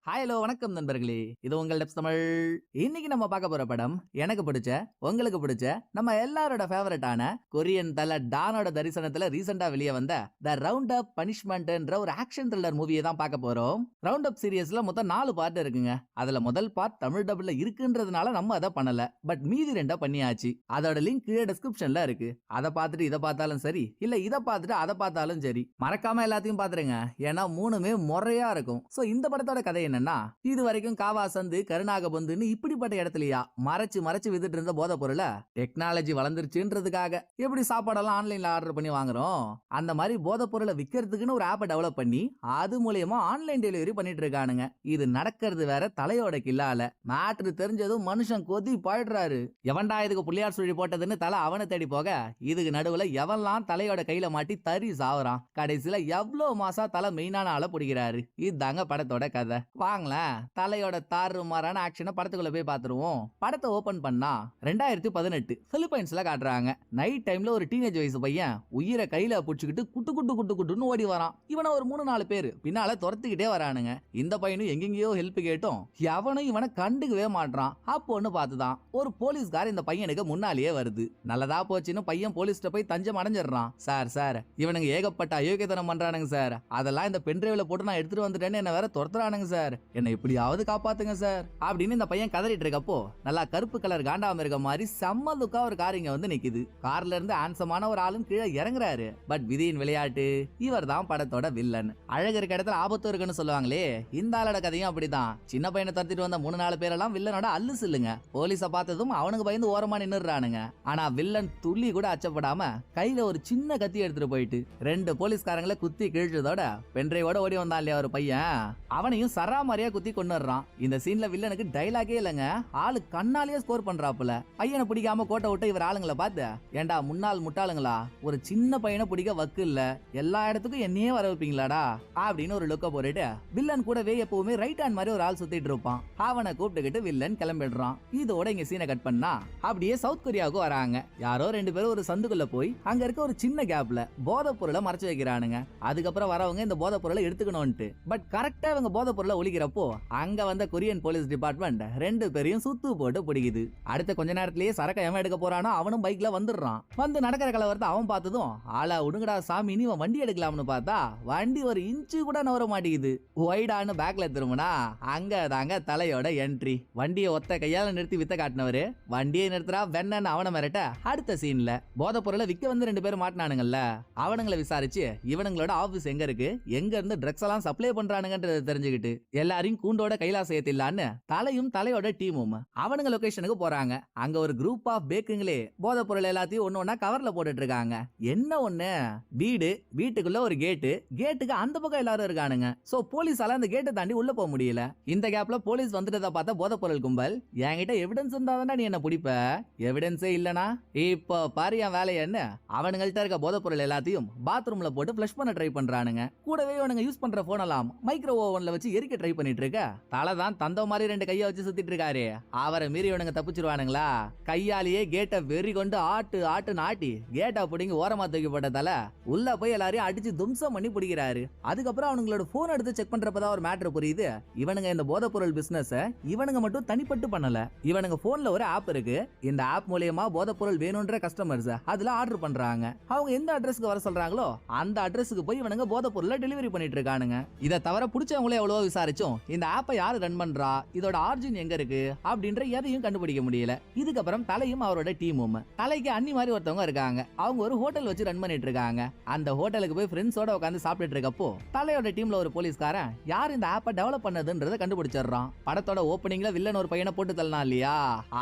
Hello வணக்கம் நண்பர்களே, இது உங்கள் டெப்ஸ் தமிழ். இன்னைக்கு நம்ம பார்க்க போற படம் எனக்கு பிடிச்ச உங்களுக்கு பிடிச்ச நம்ம எல்லாரோட ஃபேவரட்டான கொரியன் தல டானோட தரிசனத்துல ரீசெண்டா வெளியே வந்த த ரவுண்ட் அப் பனிஷ்மெண்ட்ன்ற ஒரு ஆக்ஷன் த்ரில்லர் மூவியை தான் பார்க்க போறோம். ரவுண்ட் அப் சீரியஸ்ல மொத்தம் 4 பார்ட் இருக்குங்க. அதுல முதல் பார்ட் தமிழ் டப்ல இருக்குன்றதுனால நம்ம அதை பண்ணல, பட் மீதி 2 பண்ணியாச்சு. அதோட லிங்க் கீழே டிஸ்கிரிப்ஷன்ல இருக்கு. அதை பார்த்துட்டு இதை பார்த்தாலும் சரி, இல்ல இதை பார்த்துட்டு அதை பார்த்தாலும் சரி, மறக்காம எல்லாத்தையும் பாத்துருங்க. ஏன்னா 3மே முறையா இருக்கும். சோ இந்த படத்தோட கதை என்னன்னா, இது வரைக்கும் காவா சந்து கருணாகபந்துன்னு இப்படிப்பட்ட இடத்துலயா மறைச்சு வித்துட்டு இருந்த போதை பொருளை டெக்னாலஜி வளர்ந்துருச்சுன்றதுக்காக எப்படி சாப்பாடெல்லாம் ஆன்லைன்ல ஆர்டர் பண்ணி வாங்குறோம், அந்த மாதிரி போதை பொருளை விற்கிறதுக்குன்னு ஒரு ஆப்பை டெவலப் பண்ணி அது மூலியமா ஆன்லைன் டெலிவரி பண்ணிட்டு இருக்கானுங்க. இது நடக்கிறது வேற தலையோட கில்லால. மேட்ரு தெரிஞ்சதும் மனுஷன் கொதி பாயிடுறாரு. எவன்டா இதுக்கு புள்ளியார் சுழி போட்டதுன்னு தலை அவனை தேடி போக, இதுக்கு நடுவுல எவன்லாம் தலையோட கையில மாட்டி தறி சாவுறான். கடைசியில எவ்வளவு மாசா தலை மெயினான ஆளை பிடிக்கிறாரு. இதுதாங்க படத்தோட கதை. வாங்கல தலையோட தாறுமாறான ஆக்ஷனை படத்துக்குள்ள போய் பாத்துருவோம். படத்தை ஓபன் பண்ணா 2018 பிலிப்பைன்ஸ்ல காட்டுறாங்க. நைட் டைம்ல ஒரு டீனேஜ் வயசு பையன் உயிரை கையில புடிச்சுக்கிட்டு குட்டுன்னு ஓடி வரான். இவனை ஒரு 3-4 பேர் பின்னால துரத்துக்கிட்டே வரானுங்க. இந்த பையனும் எங்கெங்கயோ ஹெல்ப் கேட்டும் எவனும் இவனை கண்டுக்கவே மாட்டான். அப்போன்னு பார்த்துதான் ஒரு போலீஸ்கார் இந்த பையனுக்கு முன்னாலேயே வருது. நல்லதா போச்சுன்னு பையன் போலீஸ்ட போய் தஞ்சம் அடைஞ்சிடறான். சார் இவனுங்க ஏகப்பட்ட அயோக்கியத்தனம் பண்றானுங்க சார். அதெல்லாம் இந்த பென்ட்ரைவ்ல போட்டு நான் எடுத்துட்டு வந்துட்டேன்னு என்ன வேற துரத்துறானுங்க சார். என்னை எப்படியாவது காப்பாத்துங்க சார் அப்படின்னு இந்த பையன் கதறிட்டு இருக்கப்போ, நல்லா கருப்பு கலர் காண்டாம இருக்க மாதிரி செம்ம லுக்கா ஒரு கார் இங்க வந்து நிக்குது. கார்ல இருந்து ஆன்சமான ஒரு ஆளும் கீழே இறங்குறாரு. பட் விதியின் விளையாட்டு, இவர் தான் படத்தோட வில்லன். அழகு இருக்க இடத்துல ஆபத்து இருக்குன்னு சொல்லுவாங்களே, இந்த ஆளோட கதையும் அப்படிதான். சின்ன பையனை தடுத்துட்டு வந்த 3-4 பேரெல்லாம் வில்லனோட அல்லு சொல்லுங்க. போலீஸ பார்த்ததும் அவனுக்கு பயந்து ஓரமா நின்னுறானுங்க. ஆனா வில்லன் துள்ளி கூட அச்சப்படாம கையில ஒரு சின்ன கத்தி எடுத்துட்டு போயிட்டு 2 போலீஸ்காரங்களை குத்தி கிழிச்சதோட பென்ட்ரைவோட ஓடி வந்தான் இல்லையா ஒரு பையன், அவனையும் சராமாரியா குத்தி கொண்டுறான். இந்த சீன்ல வில்லனுக்கு டைலாகே இல்லங்க, ஆளு கண்ணாலேயே ஸ்கோர் பண்றாப்புல. பையனை பிடிக்காம கோட்டை விட்டு இவர் ஆளுங்களை பார்த்து, ஏண்டா முன்னாள் முட்டாளுங்களா, ஒரு சின்ன பையனை பிடிக்க வக்கு இல்ல, எல்லா இடத்துக்கும் என்னையே வர வைப்பீங்களாடா அப்படின்னு ஒரு லுக்க போட்டுட்டு வில்லன் கூடவே எப்பவுமே ரைட் ஹேண்ட் மாதிரி ஒரு ஆள் சுத்திட்டு இருப்பான். அவனை கூப்பிட்டுக்கிட்டு வில்லன் கிளம்பிடுறான். இதோட இங்க சீனை கட் பண்ணா அப்படியே சவுத் கொரியாவுக்கு வராங்க. யாரோ 2 பேரும் ஒரு சந்துக்குள்ள போய் அங்க இருக்க ஒரு சின்ன கேப்ல போதை பொருளை மறைச்சு வைக்கிறானுங்க. அதுக்கப்புறம் வரவங்க இந்த போதை பொருளை எடுத்துக்கணும்ட்டு. பட் கரெக்டா இவங்க போதை பொருளை ஒழிக்கிறப்போ அங்க வந்த கொரியன் போலீஸ் டிபார்ட்மெண்ட் 2 பேரையும் சுத்து போட்டு பிடிக்குது. அடுத்த கொஞ்ச நேரத்திலேயே சரக்க எவன் எடுக்க போறானோ அவனும் பைக்ல வந்துடுறான். வந்து நடக்கிற கலவரத்தை அவன் பார்த்ததும், ஆளா உடுங்கடா சாமி நீ வண்டி எடுக்கலாம்னு பார்த்தா வண்டி ஒரு இன்ச்சு கூட நவர மாட்டேங்குது. ஒய்டான்னு பேக்ல திரும்பினா அங்க தாங்க தலையோட என்ட்ரி. வண்டியை ஒத்த கையால நிறுத்தி வித்த காட்டினவரு வண்டியை நிறுத்துறா வெண்ணன்னு அவனை மிரட்ட, அடுத்த சீன்ல போதை பொருளை விற்க வந்து 2 பேரும் மாட்டினானுங்கல்ல, அவனுங்களை விசாரிச்சு இவனுங்களோட ஆபீஸ் எங்க இருக்கு, எங்க இருந்து ட்ரக்ஸ் எல்லாம் சப்ளை பண்றானுங்கன்றத தெரிஞ்சுக்கிட்டு எல்லாரையும் கூண்டோட கைலாசயத்தில்லான்னு தலையும் தலையோட டீமும் அவனுங்க லொகேஷனுக்கு போறாங்க. அங்க ஒரு குரூப் ஆஃப் பேக்குங்களே போதை பொருள் எல்லாத்தையும் ஒண்ணு கவர்ல போட்டுட்டு இருக்காங்க. என்ன ஒண்ணு, வீட்டுக்குள்ள ஒரு கேட்டுக்கு அந்த பக்கம் எல்லாரும் இருக்கானுங்க. சோ போலீஸால அந்த கேட்டை தாண்டி உள்ள போக முடியல. இந்த கேப்ல போலீஸ் வந்துட்டத பார்த்த போதை பொருள் கும்பல், என்கிட்ட எவிடன்ஸ் இருந்தாதான் நீ என்ன பிடிப்ப, எவிடன்ஸே இல்லனா இப்போ பாரு என் வேலைய என்ன, அவனுங்கள்ட்ட இருக்க போதை பொருள் எல்லாத்தையும் பாத்ரூம்ல போட்டு ஃபிளஷ் பண்ண ட்ரை பண்றானுங்க. கூடவே இவனுங்க யூஸ் பண்ற போன் எல்லாம் மைக்ரோ ஓவன்ல வச்சு எரிக்க ட்ரை பண்ணிட்டு இருக்க. தலைதான் தந்த மாதிரி 2 கையை வச்சு சுத்திட்டு இருக்காரு. அவரை மீறி இவனுங்க தப்பிச்சிருவானுங்களா? கையாலேயே கேட்டை வெறி கொண்டு ஆட்டு நாட்டி கேட்டை பிடிங்கி ஓரமா தூக்கி போட்டதால உள்ள போய் எல்லாரையும் அடிச்சு தும்சம் பண்ணி பிடிக்கிறாரு. அதுக்கப்புறம் அவங்களோட போன் எடுத்து செக் பண்றப்பதான் ஒரு மேட்டர் புரியுது. இவனுங்க இந்த போதை பொருள் பிசினஸ் இவனுங்க மட்டும் தனிப்பட்டு பண்ணல. இவனுங்க போன்ல ஒரு ஆப் இருக்கு. இந்த ஆப் மூலமா போதை பொருள் வேணும்ன்ற கஸ்டமர்ஸ் அதுல ஆர்டர் பண்றாங்க. அவங்க எந்த அட்ரஸ்க்கு வர சொல்றாங்களோ அந்த அட்ரஸ்க்கு போய் இவனுங்க போதை பொருளை டெலிவரி பண்ணிட்டு இருக்கானுங்க. இதை தவிர பிடிச்சவங்களே எவ்வளவு விசாரிச்சோம் இந்த ஆப்பை யாரு ரன் பண்றா, இதோட ஆரிஜின் எங்க இருக்கு அப்படின்ற எதையும் கண்டுபிடிக்க முடியல. இதுக்கப்புறம் தலையும் அவரோட டீமும், தலைக்கு அண்ணி மாதிரி ஒருத்தவங்க இருக்காங்க. அவங்க ஒரு ஹோட்டல் வச்சு ரன் பண்ணிட்டு இருக்காங்க. அந்த ஹோட்டலுக்கு போய் ஃப்ரெண்ட்ஸோட உட்காந்து சாப்பிட்டு இருக்கப்போ தலையோட டீம்ல ஒரு போலீஸ்காரன் யார் இந்த ஆப்பை டெவலப் பண்ணதுன்றத கண்டுபிடிச்சிடறான். படத்தோட ஓப்பனிங்ல வில்லன் ஒரு பையனை போட்டு தள்ளனா இல்லையா,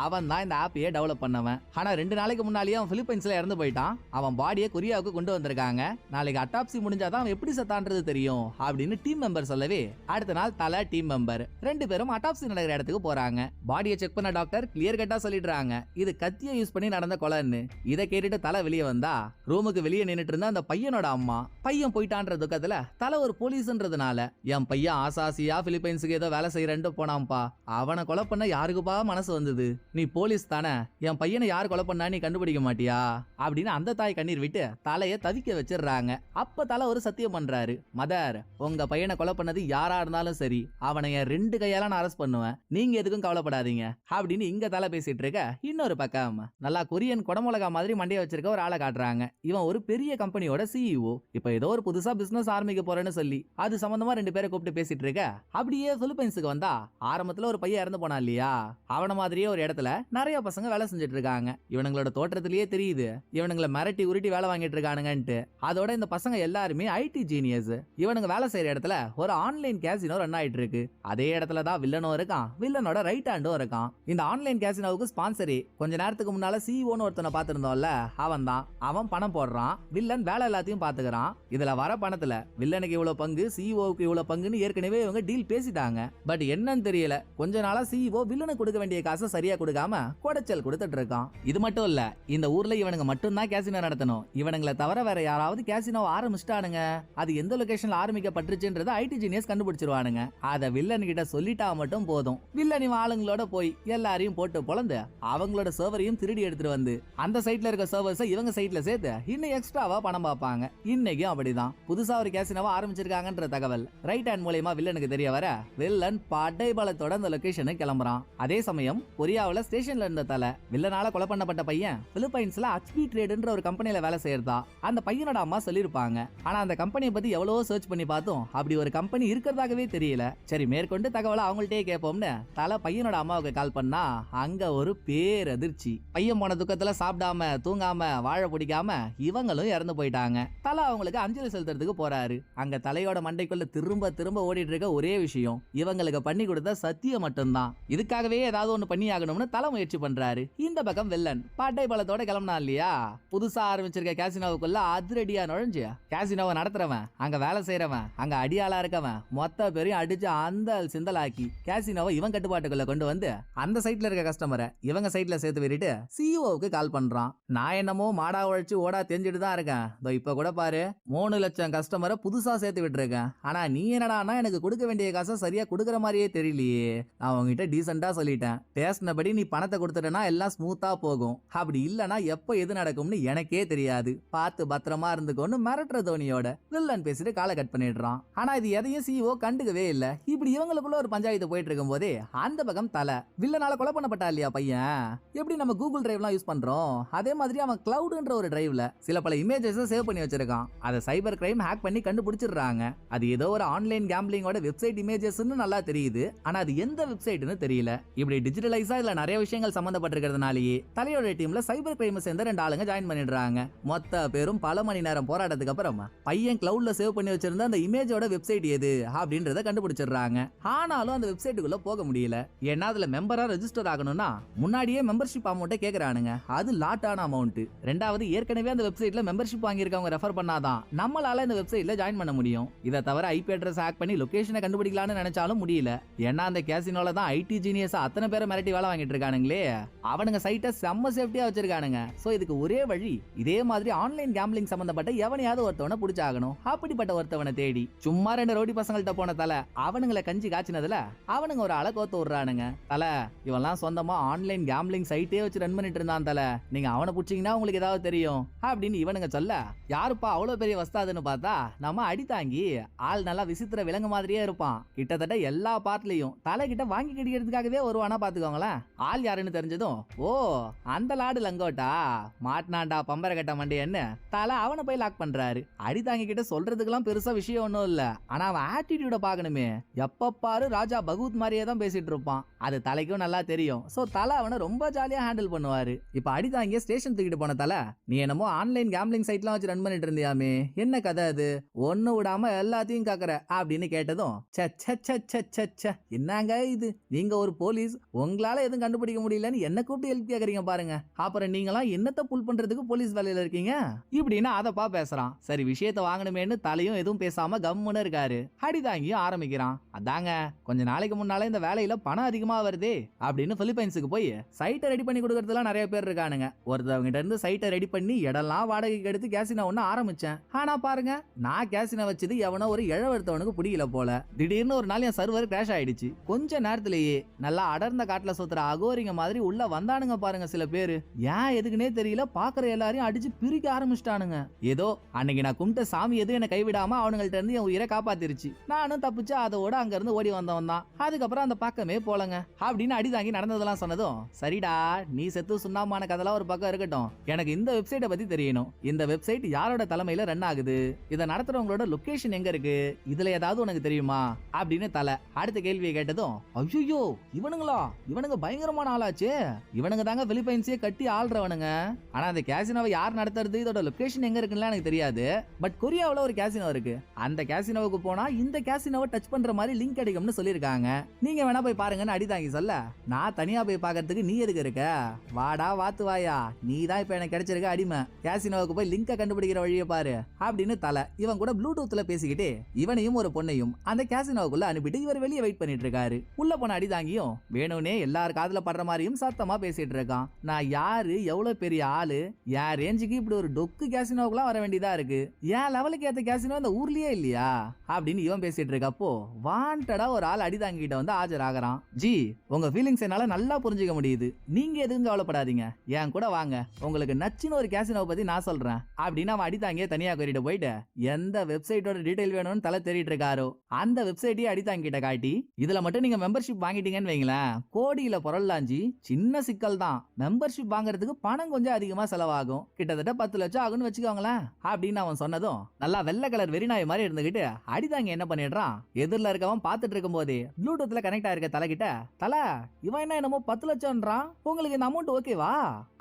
அவன் தான் இந்த ஆப்பையே டெவலப் பண்ணவன். ஆனா 2 நாளைக்கு முன்னாலேயே அவன் பிலிப்பைன்ஸ்ல இறந்து போயிட்டான். அவன் பாடியை கொரியாவுக்கு கொண்டு வந்திருக்காங்க. நாளைக்கு அட்டாப்சி முடிஞ்சாதான் அவன் எப்படி சத்தான்றது தெரியும் அப்படின்னு டீம் மெம்பர் சொல்லவே, அடுத்த நாள் தலை டீம் மெம்பர் 2 பேரும் அட்டாப்சி நடக்கிற இடத்துக்கு போறாங்க. பாடியை செக் பண்ண டாக்டர் கிளியர் கட்டா சொல்லிடுறாங்க இது கத்தியை யூஸ் பண்ணி நடந்த கொலைன்னு. இதை கேட்டுட்டு தலை வெளியே வந்தா ரூமுக்கு வெளியே நின்னுட்டு இருந்த அந்த பையனோட அம்மா, பையன் போயிட்டான்ற துக்கத்துல தலை ஒரு போலீஸ்ன்றதுனால என் பையன் ஆசாசியா பிலிப்பைன்ஸுக்கு ஏதோ வேலை செய்யறேன்னு போனாம்பா, அவனை கொலை பண்ண யாருக்குப்பா மனசு வந்தது, நீ போலீஸ் தானே, என் பையனை யார் கொலை பண்ணா நீ கண்டுபிடிக்க மாட்டியா அப்படின்னு அந்த தாய் கண்ணீர் விட்டு தலையை தவிக்க வச்சிடுறாங்க. அப்ப தலை ஒரு சத்தியம் பண்றாரு, மதர் உங்க பையனை கொலை பண்ணது யாரா இருந்தாலும் சரி சரி அவனை என் 2 கையால நான் அரெஸ்ட் பண்ணுவேன், நீங்க எதுக்கும் கவலைப்படாதீங்க அப்படின்னு இங்க தலை பேசிட்டு இருக்க. இன்னொரு பக்கம் நல்லா கொரியன் குடமுளகா மாதிரி மண்டைய வச்சிருக்க ஒரு ஆளை காட்டுறாங்க. இவன் ஒரு பெரிய கம்பெனியோட சிஇஓ. இப்ப ஏதோ ஒரு புதுசா பிசினஸ் ஆரம்பிக்க போறேன்னு சொல்லி அது சம்பந்தமா 2 பேரை கூப்பிட்டு பேசிட்டு இருக்க. அப்படியே பிலிப்பைன்ஸுக்கு வந்தா ஆரம்பத்துல ஒரு பையன் இறந்து போனா இல்லையா, அவன மாதிரியே ஒரு இடத்துல நிறைய பசங்க வேலை செஞ்சுட்டு இருக்காங்க. இவனுங்களோட தோற்றத்திலேயே தெரியுது இவனுங்களை மிரட்டி உருட்டி வேலை வாங்கிட்டு இருக்கானுங்கன்ட்டு. அதோட இந்த பசங்க எல்லாருமே ஐடி ஜீனியஸ். இவனுங்க வேலை செய்யற இடத்துல ஒரு ஆன்லைன் கேசினோ ரன் ஆயிட்டு இருக்கு. அதே இடத்துல தான் வில்லனும் இருக்கான், வில்லனோட ரைட் ஹேண்டும் இருக்கான். இந்த ஆன்லைன் கேசினோவுக்கு ஸ்பான்சரே கொஞ்ச நேரத்துக்கு முன்னால சிஇஓன்னு ஒருத்தனை பார்த்திருந்தோம்ல, அவன் தான். அவன் பணம் போடுறான், வில்லன் வேலை எல்லாத்தையும் பாத்துக்கிறான். இதுல வர பணத்துல வில்லனுக்கு இவ்வளவு பங்கு, சிஇஓவுக்கு இவ்வளவு பங்குன்னு ஏற்கனவே இவங்க டீல் பேசிட்டாங்க. பட் என்னன்னு தெரியல, கொஞ்ச நாளா சிஇஓ வில்லனுக்கு கொடுக்க வேண்டிய காசை சரியா கொடுக்காம குடைச்சல் கொடுத்துட்டு இருக்கான். இது மட்டும் இல்ல, இந்த ஊர்ல இவனுங்க மட்டும் தான் கேசினோ நடத்தணும். இவனுங்களை தவிர வேற யாராவது கேசினோ ஆரம்பிச்சிட்டானுங்க, அது எந்த லொகேஷன்ல ஆரம்பிக்கப்பட்டுச்சுன்றத ஐடி ஜீனியஸ் கண்டுபிடிச்சிருவானுங்க. அத வில்லன் கிட்ட சொல்லிட்டா மட்டும் போதும், வில்லன் இவன் ஆளுங்களோட போய் எல்லாரையும் போட்டு பொளந்து அவங்களோட சர்வரையும் திருடி எடுத்துட்டு வந்து அந்த சைட்ல இருக்க சர்வர்ஸை இவங்க சைட்ல சேர்த்து இன்னும் எக்ஸ்ட்ராவா பணம் பார்ப்பாங்க. இன்னைக்கும் அப்படிதான். புதுசா ஒரு கேசினோவா ஆரம்பிச்சிருக்காங்கன்ற தகவல் ரைட் ஹேண்ட் மூலமா வில்லனுக்கு தெரிய வர வில்லன் படைபலத்தோட அந்த லொகேஷனுக்கு கிளம்புறான். அதே சமயம் கொரியாவுல ஸ்டேஷன்ல இருந்த தலை வில்லனால கொலை பண்ணப்பட்ட பையன் பிலிப்பைன்ஸ்ல ஹச்பி ட்ரேட்ன்ற ஒரு கம்பெனில வேலை செய்யறதா அந்த பையனோட அம்மா சொல்லிருப்பாங்க. ஆனா அந்த கம்பெனியை பத்தி எவ்வளவோ சர்ச் பண்ணி பார்த்தோம், அப்படி ஒரு கம்பெனி இருக்கிறதாகவே தெரியல. சரி மேற்கொண்டு தகவலை அவங்கள்ட்டே கேட்போம்னு தலை பையனோட அம்மாவுக்கு கால் பண்ணா அங்க ஒரு பேரதிர்ச்சி. பையன் போன துக்கத்துல சாப்பிடாம தூங்காம வாழ பிடிக்காம இவங்களும் இறந்து போயிட்டாங்க. தலை அவங்களுக்கு அஞ்சலி செலுத்துறதுக்கு போறாரு. அங்க தலையோட மண்டைக்குள்ள திரும்ப திரும்ப ஓடிட்டு இருக்க ஒரே விஷயம் இவங்களுக்கு பண்ணி கொடுத்த சத்தியம் மட்டும்தான். இதுக்காகவே ஏதாவது ஒண்ணு பண்ணி ஆகணும்னு தலை முயற்சி பண்றாரு. இந்த பக்கம் வில்லன் பட்டை பலத்தோட கிளம்பினா இல்லையா, புதுசா ஆரம்பிச்சிருக்க கேசினோவுக்குள்ள அதிரடியா நுழைஞ்சு கேசினோவை நடத்துறவன், அங்க வேலை செய்யறவன், அங்க அடியாளா இருக்கவன் மொத்த பேரையும் அடிச்சு அந்த சிந்தலாக்கி கேசினோவை இவன் கட்டுப்பாட்டுக்குள்ள கொண்டு வந்து அந்த சைட்ல இருக்க கஸ்டமரை இவங்க சைட்ல சேர்த்து விட்டுட்டு சிஇஓவுக்கு கால் பண்றான். நான் என்னமோ மாடா உழைச்சு ஓடா தெரிஞ்சுட்டு தான் இருக்கேன், இப்ப கூட பாரு 3 லட்சம் கஸ்டமரை புதுசா சேர்த்து விட்டுருக்கேன். ஆனா நீ என்னடானா எனக்கு கொடுக்க வேண்டிய காசை சரியா கொடுக்கற மாதிரியே தெரியலையே. நான் உங்ககிட்ட டீசெண்டா சொல்லிட்டேன், பேசினபடி நீ பணத்தை கொடுத்துட்டனா எல்லாம் ஸ்மூத்தா போகும், அப்படி இல்லனா எப்ப எது நடக்கும்னு எனக்கே தெரியாது, பார்த்து பத்திரமா இருந்துக்கோன்னு மிரட்டுற தோனியோட வில்லன் பேசிட்டு காலை கட் பண்ணிடுறான். ஆனா இது எதையும் சிஇஓ கண்டுக்கவே இல்ல. இப்படி இவங்களுக்குள்ள ஒரு பஞ்சாயத்து போயிட்டு இருக்கும் போதே அந்த பக்கம் தலை வில்லனால கொலை பண்ணப்பட்டா இல்லையா பையன், எப்படி நம்ம கூகுள் டிரைவ்லாம் யூஸ் பண்றோம் அதே மாதிரி அவன் கிளவுட்ன்ற ஒரு டிரைவ்ல சில பல இமேஜஸ் சேவ் பண்ணி வச்சிருக்கான். அதை சைபர் கிரைம் ஹேக் பண்ணி கண்டுபிடிச்சிடுறாங்க. அது ஏதோ ஒரு ஆன்லைன் கேம்பிளிங்கோட வெப்சைட் இமேஜஸ்னு நல்லா தெரியுது, ஆனா அது எந்த வெப்சைட்னு தெரியல. இப்படி டிஜிட்டலைஸா இதுல நிறைய விஷயங்கள் சம்பந்தப்பட்டிருக்கிறதுனாலயே தலையோட டீம்ல சைபர் கிரைம் சேர்ந்த 2 ஆளுங்க ஜாயின் பண்ணிடுறாங்க. மொத்த பேரும் பல மணி நேரம் போராட்டத்துக்கு அப்புறம் பையன் கிளவுட்ல சேவ் பண்ணி வச்சிருந்த அந்த இமேஜோட வெப்சைட் எது அப்படின்றத கண்டுபிடிச்சிடுறாங்க. ஆனாலும் அந்த வெப்சைட்டுக்குள்ள போக முடியல. ஏன்னா அதுல மெம்பரா ரெஜிஸ்டர் ஆகணும்னா முன்னாடியே மெம்பர்ஷிப் அமௌண்ட்டை கேக்குறானுங்க, அது லாட்டான அமௌண்ட். ரெண்டாவது ஏற்கனவே அந்த வெப்சைட்ல மெம்பர்ஷிப் வாங்கியிருக்கவங்க ரெஃபர் பண்ணாதான் நம்மளால இந்த வெப்சைட்ல ஜாயின் பண்ண முடியும். இதை தவிர ஐபி அட்ரஸ் ஹேக் பண்ணி லொகேஷனை கண்டுபிடிக்கலாம்னு நினைச்சாலும் முடியல. ஏன்னா அந்த கேசினோல தான் ஐடி ஜீனியஸ் அத்தனை பேரை மிரட்டி வேலை வாங்கிட்டு இருக்கானுங்களே, அவனுங்க சைட்டை செம்ம சேஃப்டியா வச்சிருக்கானுங்க. சோ இதுக்கு ஒரே வழி இதே மாதிரி ஆன்லைன் கேம்பிளிங் சம்பந்தப்பட்ட எவனையாவது ஒருத்தவனை பிடிச்சாகணும். அப்படிப்பட்ட ஒருத்தவனை தேடி சும்மா 2 ரோடி பசங்கள்ட்ட போன தலை அவனுங்களை கஞ்சி காய்ச்சினதுல அவனுங்க ஒரு ஆளை கோத்து விடுறானுங்க. தலை இவெல்லாம் சொந்தமா ஆன்லைன் கேம்பிளிங் சைட்டே வச்சு ரன் பண்ணிட்டு இருந்தான் தலை, நீங்க அவனை பிடிச்சீங்கன்னா உங்களுக்கு ஏதாவது தெரியும் அப்படின்னு இவனுங்க சொல்ல, யாருப்பா அவ்வளவு பெரிய வஸ்தாதுன்னு பார்த்தா நம்ம அடித்தாங்கி ஆள் நல்லா விசித்திர விலங்கு மாதிரியே இருப்பான். கிட்டத்தட்ட எல்லா பார்ட்லயும் தலை கிட்ட வாங்கி கிடைக்கிறதுக்காகவே வருவானா பாத்துக்கோங்களேன். ஆள் யாருன்னு தெரிஞ்சதும் ஓ அந்த லாடு லங்கோட்டா மாட்டினாண்டா பம்பர கட்ட மண்டியன்னு தலை அவனை போய் லாக் பண்றாரு. அடித்தாங்கி கிட்ட சொல்றதுக்கெல்லாம் பெருசா விஷயம் ஒன்னும் இல்ல, ஆனா அவன் ஆட்டிடியூட பாக்கணுமே, எப்ப பாரு ராஜா பகவத் மாதிரியே தான் பேசிட்டு இருப்பான். அது தலைக்கும் நல்லா தெரியும். சோ தலை அவனை ரொம்ப ஜாலியா ஹேண்டில் பண்ணுவாரு. இப்ப அடிதாங்க ஸ்டேஷன் தூக்கிட்டு போன தலை, நீ என்னமோ ஆன்லைன் கேம்பிளிங் சைட்லாம் வச்சு ரன் பண்ணிட்டு இருந்தியாமே, என்ன கதை அது, ஒண்ணு விடாம எல்லாத்தையும் காக்குற அப்படின்னு கேட்டதும் என்னங்க இது, நீங்க ஒரு போலீஸ், உங்களால எதுவும் கண்டுபிடிக்க முடியலன்னு என்ன கூப்பிட்டு ஹெல்ப் கேக்குறீங்க பாருங்க, அப்புறம் நீங்களாம் என்னத்தை புல் பண்றதுக்கு போலீஸ் வேலையில இருக்கீங்க இப்படின்னு அதப்பா பேசுறான். சரி விஷயத்த வாங்கணுமேன்னு தலையும் எதுவும் பேசாம கம்முன்னு இருக்காரு. அடிதாங்கியும் ஆரம்பிக்கிறான். அதாங்க கொஞ்ச நாளைக்கு முன்னால இந்த வேலையில பணம் அதிகமா வருதே அப்படின்னு பிலிப்பைன்ஸுக்கு போய் சைட்டை ரெடி பண்ணி கொடுக்கறதுலாம் நிறைய பேர் இருக்கானுங்க. ஒருத்தவங்கிட்ட இருந்து சைட்டை ரெடி பண்ணி இடம்லாம் வாடகைக்கு எடுத்து கேசினோ ஒண்ணு ஆரம்பிச்சேன். ஆனா பாருங்க நான் கேசினோ வச்சது எவனோ ஒரு இழவெடுத்தவனுக்கு பிடிக்கல போல. திடீர்னு ஒரு நாள் என் சர்வர் கிராஷ் ஆயிடுச்சு. கொஞ்ச நேரத்திலேயே நல்லா அடர்ந்த காட்டுல சுத்துற அகோரிங்க மாதிரி உள்ள வந்தானுங்க பாருங்க சில பேரு. ஏன் எதுக்குன்னே தெரியல, பாக்குற எல்லாரையும் அடிச்சு பிரிக்க ஆரம்பிச்சிட்டானுங்க. ஏதோ அன்னைக்கு நான் கும்பிட்ட சாமி எதுவும் என்ன கைவிடாம அவனுங்கள்ட்ட இருந்து என் உயிரை காப்பாத்திருச்சு. நானும் தப்பிச்சு அதோட அங்க இருந்து ஓடி வந்தவன் தான். அதுக்கப்புறம் அந்த பக்கமே போலங்க அப்படின்னு அடி தாங்கி நடந்ததெல்லாம் சொன்னதும், சரிடா நீ செத்து சுண்ணாமான கதெல்லாம் ஒரு பக்கம் இருக்கட்டும், எனக்கு இந்த வெப்சைட்டை பத்தி தெரியணும். இந்த வெப்சைட் யாரோட தலைமையில ரன் ஆகுது, இதை நடத்துறவங்களோட லொகேஷன் எங்க இருக்கு, இதுல ஏதாவது உனக்கு தெரியுமா அப்படின்னு தலை அடுத்த கேள்வியை கேட்டதும், ஐயோ இவனுங்களா, இவனுங்க பயங்கரமான ஆளாச்சு, இவனுங்க தாங்க பிலிப்பைன்ஸே கட்டி ஆள்றவனுங்க. ஆனா அந்த கேசினோவை யார் நடத்துறது, இதோட லொகேஷன் எங்க இருக்குன்னு எனக்கு தெரியாது. பட் கொரியாவுல ஒரு கேசினோ இருக்கு, அந்த கேசினோவுக்கு போனா இந்த கேசினோவை டச் பண்ற மாதிரி லிங்க் கிடைக்கும்னு சொல்லிருக்காங்க. நீங்க வேணா போய் பாருங்கன்னு அடி தாங்கி சொல்ல, நான் தனியா போய் பாக்கிறதுக்கு நீ எதுக்கு இருக்க, வாடா வாத்து வாயா, நீ தான் இப்ப எனக்கு கிடைச்சிருக்க அடிமை, கேசினோவுக்கு போய் லிங்க கண்டுபிடிக்கிற வழியை பாரு அப்படின்னு தலை இவன் கூட ப்ளூடூத்ல பேசிக்கிட்டு இவனையும் ஒரு பொண்ணையும் அந்த கேசினோவுக்குள்ள அனுப்பிட்டு இவர் வெளியே வெயிட் பண்ணிட்டு இருக்காரு. உள்ள போன அடி தாங்கியும் வேணும்னே எல்லார் காதுல படுற மாதிரியும் சத்தமா பேசிட்டு இருக்கான். நான் யாரு, எவ்வளவு பெரிய ஆளு, என் ரேஞ்சுக்கு இப்படி ஒரு டொக்கு கேசினோவுக்குலாம் வர வேண்டியதா இருக்கு, என் லெவலுக்கு ஏத்த கேசினோ இந்த ஊர்லயே இல்லையா அப்படின்னு இவன் பேசிட்டு இருக்கப்போ வாண்டடா ஒரு ஆள் அடி தாங்கிட்ட வந்து ஆஜராகிறான். ஜி உங்க ஃபீலிங்ஸ் என்னால நல்லா புரிஞ்சுக்க முடியுது, நீங்க எதுவும் கவலைப்படாதீங்க, என் கூட வாங்க, உங்களுக்கு நச்சுன்னு ஒரு கேசினோவை பத்தி நான் சொல்றேன் அப்படின்னு அவன் அடி தாங்கிய தனியா கூட்டிட்டு போயிட்டு எந்த வெப்சைட்டோட டீடைல் வேணும்னு தலை தேடிட்டு இருக்காரோ அந்த வெப்சைட்டையே அடி தாங்கிட்ட காட்டி, இதுல மட்டும் நீங்க மெம்பர்ஷிப் வாங்கிட்டீங்கன்னு வைங்களேன், கோடியில பொருளாஞ்சி சின்ன சிக்கல் தான், மெம்பர்ஷிப் வாங்குறதுக்கு பணம் கொஞ்சம் அதிகமா செலவாகும், கிட்டத்தட்ட 10 லட்சம் ஆகும்னு வச்சுக்கோங்களேன் அப்படின்னு அவன் சொன்னதும் நல்லா வெள்ளை கலர் வெறிநாய் மாதிரி இருந்துகிட்டு அடிதாங்க என்ன பண்ணிடுறான், எதிரில் இருக்கவன் பார்த்துட்டு இருக்கும் போதே ப்ளூடூத்ல கனெக்ட் ஆயிருக்க தலை கிட்ட, தலை இவன் என்ன என்னமோ 10 லட்சம்ன்றான், உங்களுக்கு இந்த அமௌண்ட் ஓகேவா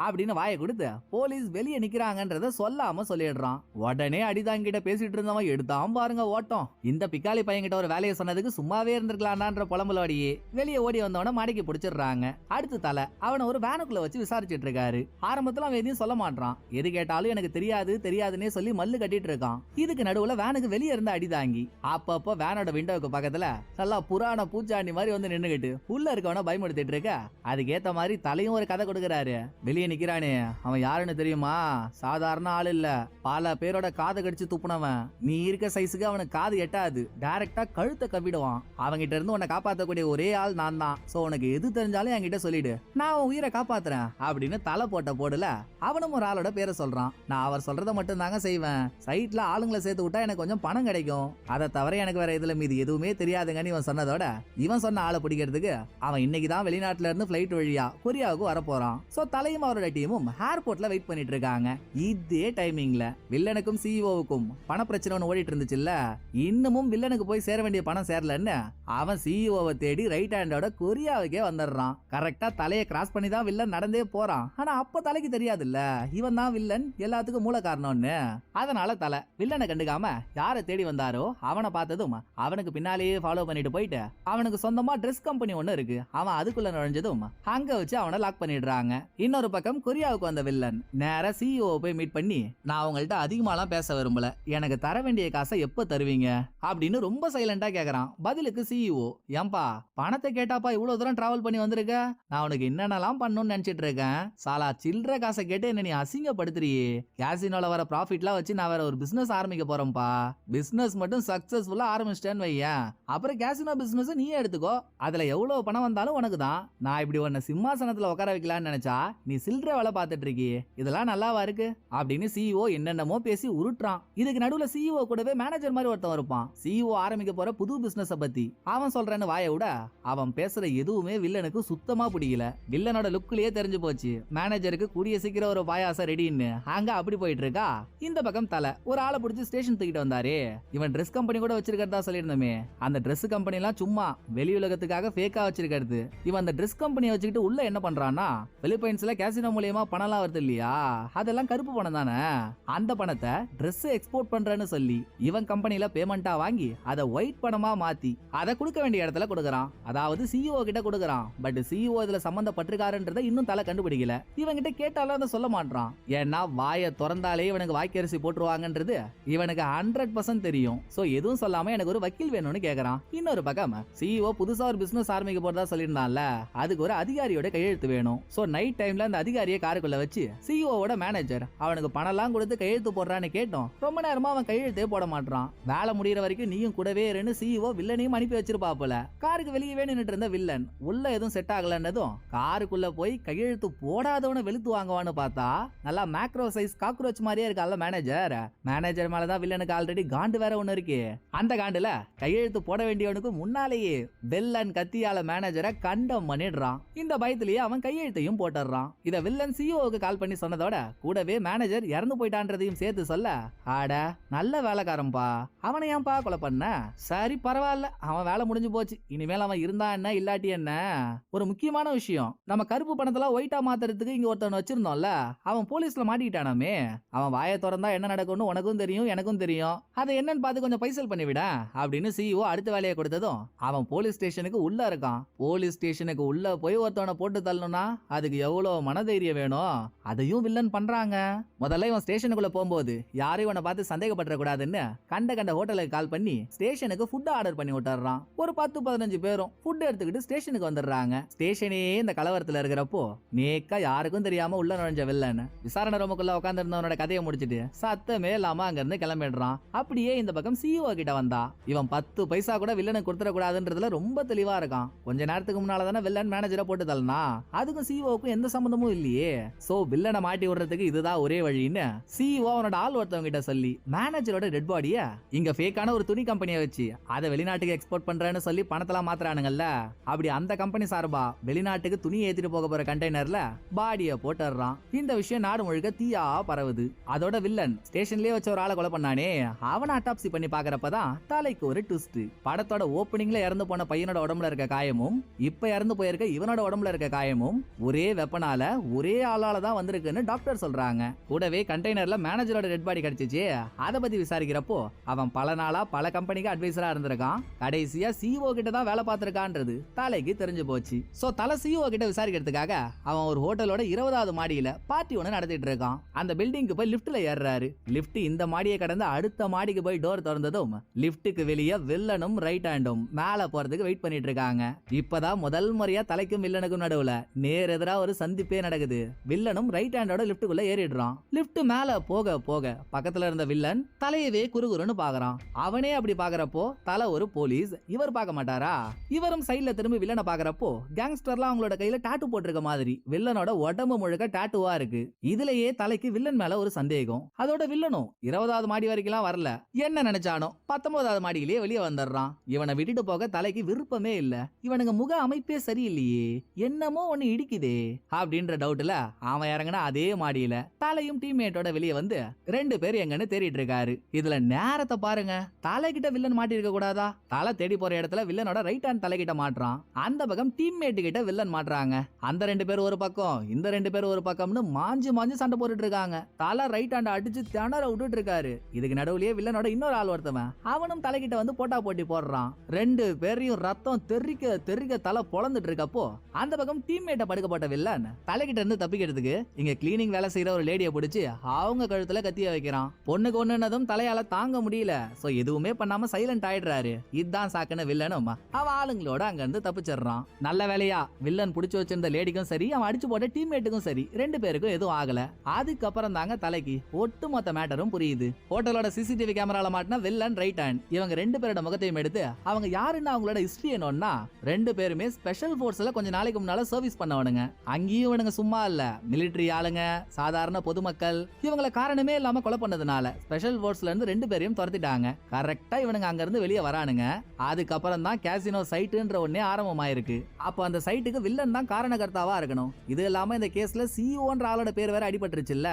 அப்படின்னு வாயை கொடுத்து போலீஸ் வெளியே நிக்கிறாங்கன்றத சொல்லாம சொல்லிடுறான். உடனே அடிதாங்கிட்ட பேசிட்டு இருந்தவன் எடுத்தான் பாருங்க ஓட்டம். இந்த பிக்காலி பையன்கிட்ட ஒரு வேலையை சொன்னதுக்கு சும்மாவே இருந்திருக்கலாம்ன்ற புலம்பலோடையே வெளியே ஓடி வந்தவன மாடிக்கு பிடிச்சிடுறாங்க. அடுத்து தலை அவனை ஒரு வேனுக்குள்ள வச்சு விசாரிச்சுட்டு இருக்காரு. ஆரம்பத்துல அவன் எதையும் சொல்ல மாட்டான், எது கேட்டாலும் எனக்கு தெரியாது தெரியாதுன்னே சொல்லி மல்லு கட்டிட்டு இருக்கான். இதுக்கு நடுவுல வேனுக்கு வெளியே இருந்த அடிதாங்கி அப்பப்போ வேனோட விண்டோவுக்கு பக்கத்துல நல்லா புராண பூச்சாண்டி மாதிரி வந்து நின்னுகிட்டு உள்ள இருக்கவன பயமுடுத்திட்டு இருக்க. அதுக்கேத்த மாதிரி தலையும் ஒரு கதை கொடுக்கறாரு. வெளியே நிக்கிறானே அவன் யாருன்னு தெரியுமா, சாதாரண ஆள் இல்ல, பல பேரோட காதை கடிச்சு துப்புனவன், நீ இருக்க சைஸுக்கு அவனுக்கு காது எட்டாது, டைரக்டா கழுத்தை கவ்விடுவான், அவங்கிட்ட இருந்து உன்னை காப்பாற்றக்கூடிய ஒரே ஆள் நான் தான், சோ உனக்கு எது தெரிஞ்சாலும் என்கிட்ட சொல்லிடு, நான் உன் உயிரை காப்பாத்துறேன் அப்படின்னு தலை போட்ட போடல அவனும் ஒரு ஆளோட பேரை சொல்றான். நான் அவர் சொல்றத மட்டும் தாங்க செய்வேன், சைட்ல ஆளுங்களை சேர்த்து விட்டா எனக்கு கொஞ்சம் பணம் கிடைக்கும், அதை தவிர எனக்கு வேற இதுல மீது எதுவுமே தெரியாதுங்கன்னு இவன் சொன்னதோட இவன் சொன்ன ஆளை பிடிக்கிறதுக்கு அவன் இன்னைக்கு தான் வெளிநாட்டுல இருந்து பிளைட் வழியா கொரியாவுக்கு வர போறான். சோ தலையும் அவரோட டீமும் ஏர்போர்ட்ல வெயிட் பண்ணிட்டு இருக்காங்க. இதே டைமிங்ல வில்லனுக்கும் சிஇஓவுக்கும் பண பிரச்சனை ஒன்று ஓடிட்டு இருந்துச்சுல்ல, இன்னமும் வில்லனுக்கு போய் சேர வேண்டிய பணம் சேரலன்னு அவன் சிஇஓவை தேடி ரைட் ஹேண்டோட கொரியாவுக்கே வந்துடுறான். கரெக்டா தலையை கிராஸ் பண்ணி தான் வில்லன் நடந்தே போறான். ஆனா அப்ப தலைக்கு தெரியாதுல்ல இவன் தான் வில்லன் எல்லாத்துக்கும் மூல காரணம்னு. அதனால தலை வில்லனை கண்டுக்காம யாரை தேடி வந்தாரோ அவனை பார்த்ததும் அவனுக்கு பின்னாலேயே ஃபாலோ பண்ணிட்டு போயிட்டு அவனுக்கு சொந்தமா ட்ரெஸ் கம்பெனி ஒண்ணு இருக்கு, அவன் அதுக்குள்ள நுழைஞ்சதும் அங்க வச்சு அவனை லாக் பண்ணிடுறாங்க. இன்னொரு பக்கம் கொரியாவுக்கு வந்த வில்லன் நேரா சிஇஓ போய் மீட் பண்ணி, நான் உங்கள்ட்ட அதிகமாலாம் பேச விரும்பல, எனக்கு தர வேண்டிய காசை எப்ப தருவீங்க அப்படின்னு ரொம்ப சைலண்டா கேக்குறான். பதிலுக்கு சிஇஓ, ஏன்பா பணத்தை கேட்டாப்பா இவ்வளவு தூரம் டிராவல் பண்ணி வந்திருக்க, நான் உனக்கு என்னென்னலாம் பண்ணணும்னு நினைச்சிட்டு இருக்கேன், சாலா சில்லற காசை கேட்டு என்ன நீ அசிங்கப்படுத்துறியே, கேசினோல வர ப்ராஃபிட்லாம் வச்சு நான் வேற ஒரு பிசினஸ் ஆரம்பிக்க போறேன்பா, பிசினஸ் மட்டும் சக்சஸ்ஃபுல்லா ஆரம்பிச்சிட்டேன்னு வையன், அப்புறம் கேசினோ பிசினஸ் நீயே எடுத்துக்கோ, அதுல எவ்வளவு பணம் வந்தாலும் உனக்கு தான், நான் இப்படி உன்னை சிம்மாசனத்துல உட்கார வைக்கலான்னு நினைச்சா நீ சில்லற வேலை பார்த்துட்டு இருக்கியே, இதெல்லாம் நல்லாவா இருக்கு அப்படின்னு சிஇஓ என்னென்னமோ பேசி உருட்டுறான். இதுக்கு நடுவுல சிஇஓ கூடவே மேனேஜர் மாதிரி ஒருத்தன் இருப்பான். சிஇஓ ஆரம்பிக்க போற புது பிசினஸ் பத்தி அவன் சொல்றேன்னு வாயை விட அவன் பேசுற எதுவுமே வில்லனுக்கு சுத்தமா பிடிக்கல. வில்லனோட லுக்லயே தெரிஞ்சு போச்சு மேனேஜருக்கு கூடிய சீக்கிரம் ஒரு பாயாசம் ரெடின்னு. அங்க அப்படி போயிட்டு இருக்கா. இந்த பக்கம் தலை ஒரு ஆளை பிடிச்சி ஸ்டேஷன் தூக்கிட்டு வந்தாரு. இவன் ட்ரெஸ் கம்பெனி கூட வச்சிருக்கிறதா சொல்லியிருந்தோமே, அந்த ட்ரெஸ் கம்பெனி எல்லாம் சும்மா வெளி உலகத்துக்காக ஃபேக்கா வச்சிருக்கிறது. இவன் அந்த ட்ரெஸ் கம்பெனியை வச்சுக்கிட்டு உள்ள என்ன பண்றான்னா, பிலிப்பைன்ஸ்ல கேசினோ மூலியமா பணம்லாம் வருது இல்லையா, அதெல்லாம் கருப்பு பணம் தானே, அந்த பணத்தை ட்ரெஸ் எக்ஸ்போர்ட் பண்றேன்னு சொல்லி இவன் கம்பெனில பேமெண்டா வாங்கி அதை ஒயிட் பணமா மாத்தி அதை கொடுக்க வேண்டிய இடத்துல கொடுக்கறான். அதாவது சிஇஓ கிட்ட கொடுக்கறான். பட் சிஇஓ இதுல சம்பந்தப்பட்டிருக்காருன்றத இன்னும் தலை கண்டுபிடிக்கல. இவன் கிட்ட கேட்டாலும் அதை சொல்ல மாட்டான். ஏன்னா வாயை திறந்தாலே இவனுக்கு வாய்க்கரிசி போட்டுருவாங்கன்றது இவனுக்கு 100% தெரியும். சோ எதுவும் சொல்லாம எனக்கு ஒரு வக்கீல் வேணும்னு கேக்குறான். இன்னொரு பக்கம் சிஇஓ புதுசா ஒரு பிசினஸ் ஆரம்பிக்க போறதா சொல்லியிருந்தான்ல, அதுக்கு ஒரு அதிகாரியோட கையெழுத்து வேணும். சோ நைட் டைம்ல அந்த அதிகாரியை காருக்குள்ள வச்சு சிஇஓவோட மேனேஜர் அவனுக்கு பணம்லாம் கொடுத்து கையெழுத்து போடுறான்னு கேட்டோம். ரொம்ப நேரமா அவன் கையெழுத்தே போட மாட்டான். வேலை முடியற வரைக்கும் நீயும் கூடவே இருன்னு சிஇஓ வில்லனையும் அனுப்பி வச்சிருப்பாப்புல. காருக்கு வெளியே நின்னுட்டு இருந்த வில்லன் உள்ள எதுவும் செட் ஆகலன்னதும் காருக்குள்ள போய் கையெழுத்து போடாதவனை வெளுத்து வாங்குவான்னு பார்த்தா நல்லா மேக்ரோ சைஸ் காக்ரோச் மாதிரியே இருக்கால மேனேஜர். மேனேஜர் மேலதான் வில்லனுக்கு ஆல்ரெடி காண்டு வேற ஒண்ணு இருக்கு. அந்த காண்டுல கையெழுத்து போட வேண்டியவனுக்கு முன்னாலேயே வில்லன் கத்தியால மேனேஜரை கண்டம் பண்ணிடுறான். இந்த பயத்திலேயே அவன் கையெழுத்தையும் போட்டுறான். இத வில்லன் சிஇஓக்கு கால் பண்ணி சொன்னதோட கூடவே மேனேஜர் இறந்து போயிட்டான்றதையும் சேர்த்து சொல்ல, ஆட நல்ல வேலைக்காரன்பா, அவனை ஏன்பா கொலை பண்ண? சரி பரவாயில்ல, அவன் வேலை முடிஞ்சு போச்சு, இனிமேல் அவன் இருந்தா என்ன இல்லாட்டி என்ன. ஒரு முக்கியமான விஷயம், நம்ம கருப்பு பணத்தெல்லாம் ஒயிட்டா மாத்துறதுக்கு இங்க ஒருத்தவன் வச்சிருந்தோம்ல, அவன் போலீஸ்ல மாட்டிக்கிட்டானாமே. அவன் வாயை திறந்தா என்ன நடக்கும்னு உனக்கும் தெரியும் எனக்கும் தெரியும், அதை என்னன்னு பார்த்து கொஞ்சம் பைசல் பண்ணிவிட அப்படின்னு சிஇஓ அடுத்த வேலையை கொடுத்ததும் அவன் போலீஸ் ஸ்டேஷனுக்கு உள்ள இருக்கான். போலீஸ் ஸ்டேஷனுக்கு உள்ள போய் ஒருத்தவனை போட்டு தள்ளணும்னா அதுக்கு எவ்வளவு மனதைரியம் வேணும், அதையும் வில்லன் பண்றாங்க. முதல்ல இவன் ஸ்டேஷனுக்குள்ள போகும்போது யாரும் இவனை பார்த்து சந்தேகப்பட கூடாதுன்னு கண்ட ஹோட்டலுக்கு கால் பண்ணி ஸ்டேஷனுக்கு ஃபுட் ஆர்டர் பண்ணி விட்டுறான். ஒரு 10-15 பேரும் ஃபுட் எடுத்துக்கிட்டு ஸ்டேஷனுக்கு வந்துடுறாங்க. ஸ்டேஷனே இந்த கலவரத்துல இருக்கிறப்போ நேக்கா யாருக்கும் தெரியாம உள்ள நுழைஞ்ச வில்லன் விசாரணை ரூமுக்குள்ள உட்கார்ந்து இருந்தவனோட கதையை முடிச்சிட்டு சத்தமே இல்லாம அங்க இருந்து கிளம்பிடுறான். அப்படியே இந்த பக்கம் சிஇஓ கிட்ட வந்தா இவன் 10 பைசா கூட வில்லனுக்கு கொடுத்துட கூடாதுன்றதுல ரொம்ப தெளிவா இருக்கான். கொஞ்ச நேரத்துக்கு முன்னால தானே வில்லன் மேனேஜரை போட்டு தள்ளனா, அதுக்கும் சிஇஓக்கும் எந்த சம்பந்தமும் இல்லையே. சோ வில்லனை மாட்டி விடுறதுக்கு இதுதான் ஒரே வழின்னு சிஇஓ அவனோட ஆள் ஒருத்தவங்க கிட்ட சொல்லி மேனேஜரோட டெட் பாடிய இங்க ஃபேக்கான ஒரு துணி கம்பெனியை வச்சு அதை வெளிநாட்டுக்கு எக்ஸ்போர்ட் பண்றேன்னு சொல்லி பணத்தெல்லாம் மாத்துறானுங்கல்ல, அப்படி அந்த கம்பெனி சார்பா வெளிநாட்டுக்கு துணி ஏத்திட்டு போக போற கண்டெய்னர்ல பாடிய போட்டுறான். இந்த விஷயம் நாடு முழுக்க தீயா பரவுது. அதோட வில்லன் ஸ்டேஷன்லயே வச்ச ஒரு ஆளை கொலை பண்ணானே, அவனை அட்டாப்சி பண்ணி பாக்குறப்பதான் தலைக்கு ஒரு ட்விஸ்ட். படத்தோட ஓப்பனிங்ல இறந்து போன பையனோட உடம்புல இருக்க காயமும் இப்ப இறந்து போயிருக்க இவனோட உடம்புல இருக்க காயமும் ஒரே வெப்பனால ஒரே ஆளால தான் வந்திருக்குன்னு டாக்டர் சொல்றாங்க. கூடவே கண்டெய்னர்ல மேனேஜரோட டெட் பாடி கிடைச்சிச்சு. அதை பத்தி விசாரிக்கிறப்போ அவன் பல நாளா பல கம்பெனிக்கு அட்வைசரா இருந்திருக்கான். கடைசியா சிஇஓ கிட்ட தான் வேலை பார்த்திருக்கான்றது தலைக்கு தெரிஞ்சு போச்சு. சோ தலை சிஇஓ கிட்ட விசாரிக்கிறதுக்காக அவன் ஒரு ஹோட்டலோட 20வது மாடியில பார்ட்டி ஒன்று நடத்திட்டு இருக்கான். அந்த பில்டிங்க்கு போய் லிப்ட்ல ஏறாரு. லிப்ட் இந்த மாடியை கடந்து அடுத்த மாடிக்கு போய் டோர் திறந்ததும் லிப்டுக்கு வெளியே வில்லனும் ரைட் ஹேண்டும் மேல போறதுக்கு வெயிட் பண்ணிட்டு இருக்காங்க. இப்பதான் முதல் முறையா தலைக்கும் வில்லனுக்கும் நடுவுல நேர் எதிரா ஒரு சந்திப்பே நடக்குது. வில்லனும் ரைட் ஹேண்டோட லிப்டுக்குள்ள ஏறிடுறான். லிப்ட் மேல போக போக பக்கத்துல இருந்த வில்லன் தலையவே குறுகுறுன்னு பாக்குறான். அவனே அப்படி பாக்குறப்போ தலை ஒரு போலீஸ், இவர் பார்க்க மாட்டாரா? இவரும் சைட்ல திரும்பி வில்லனை பாக்குறப்போ கேங்ஸ்டர்லாம் அவங்களோட கையில டாட்டு போட்டிருக்க மாதிரி வில்லனோட உடம்பு முழுக்க டாட்டுவா இருக்கு. இதுலயே தலைக்கு வில்லன் மேல ஒரு சந்தேகம். அதோட வில்லனும் 20வது மாடி வரைக்கும் வரல. என்ன நினைச்சானோ 19வது மாடியிலேயே வெளியே வந்துடுறான். இவனை விட்டுட்டு போக தலைக்கு விருப்பமே இல்ல. இவனுங்க முக அமைப்பே சரியில்லையே, என்னமோ ஒண்ணு இடிக்குதே அப்படின்ற டவுட்ல அவன் இறங்கினா அதே மாடியில தலையும் டீம்மேட்டோட வெளியே வந்து 2 பேர் எங்கன்னு தேடிட்டு இருக்காரு. இதுல நேரத்தை பாருங்க, தலைகிட்ட வில்லன் மாட்டி இருக்க கூடாதா? தலை தேடி போற இடத்துல வில்லனோட ரைட் ஹேண்ட் தலைகிட்ட மாட்றான். அந்த பக்கம் டீம்மேட் கிட்ட வில்லன் மாட்றாங்க. அந்த 2 பேர் ஒரு பக்கம், இந்த 2 பேர் ஒரு பக்கம்னு மாஞ்சு சண்டை போட்டுட்டு இருக்காங்க. தலை ரைட் ஹேண்ட் அடிச்சு திணற விட்டுட்டு இருக்காரு. இதுக்கு நடுவுலயே வில்லனோட இன்னொரு ஆள் ஒருத்தவன் அவனும் தலைகிட்ட வந்து போட்டா போட்டி போடுறான். 2 பேரையும் ரத்தம் தெறிக்க தலை பொளந்துட்டு இருக்கப்போ அந்த பக்கம் டீம்மேட்ட படுக்க போட்ட வில்லன் தலைகிட்ட இருந்து தப்பிக்கிறதுக்கு இங்க கிளீனிங் வேலை செய்யற ஒரு லேடியை பிடிச்சு அவங்க கழுத்துல கத்திய வைக்கிறான். பொண்ணுக்கு ஒண்ணுனதும் தலையால தாங்க முடியல. சோ எதுவுமே பண்ணாம சைலண்ட் ஆயிடுறாரு. இதுதான் சாக்குன வில்லனும் அவ ஆளுங்களோட அங்க இருந்து தப்பிச்சிடுறான். நல்ல வேலையா வில்லன் புடிச்சு வச்சிருந்த லேடிக்கும் சரி அவன் அடிச்சு போட்ட டீம்மேட்டுக்கும் சரி 2 பேருக்கும் எதுவும் ஆகல. அதுக்கப்புறம் தாங்க தலைக்கு ஒட்டுமொத்த மேட்டரும் புரியுது. ஹோட்டலோட சிசிடிவி கேமரால மாட்டின வில்லன் ரைட் ஹேண்ட் இவங்க 2 பேரோட முகத்தையும் எடுத்து அவங்க யாருன்னு அவங்களோட ஹிஸ்டரி என்னன்னா 2 பேருமே ஸ்பெஷல் போர்ஸ்ல கொஞ்ச நாளைக்கு முன்னால சர்வீஸ் பண்ணவனுங்க. அங்கேயும் இவனுங்க சும்மா இல்ல, மிலிட்டரி ஆளுங்க, சாதாரண பொதுமக்கள் இவங்கள காரணமே இல்லாம கொலை பண்ணதுனால ஸ்பெஷல் போர்ஸ்ல இருந்து 2 பேரையும் துரத்திட்டாங்க. கரெக்டா இவனுங்க அங்க இருந்து வெளியே வரானுங்க. அதுக்கப்புறம் தான் கேசினோ சைட்டுன்ற ஒன்னே ஆரம்பமாயிருக்கு. அப்போ அந்த சைட்டுக்கு வில்லன் தான் காரணகர்த்தாவா இருக்கணும். இது இல்லாம இந்த கேஸ்ல சிஇஓன்ற ஆளோட பேர் வேற அடிபட்டுருச்சுல்ல,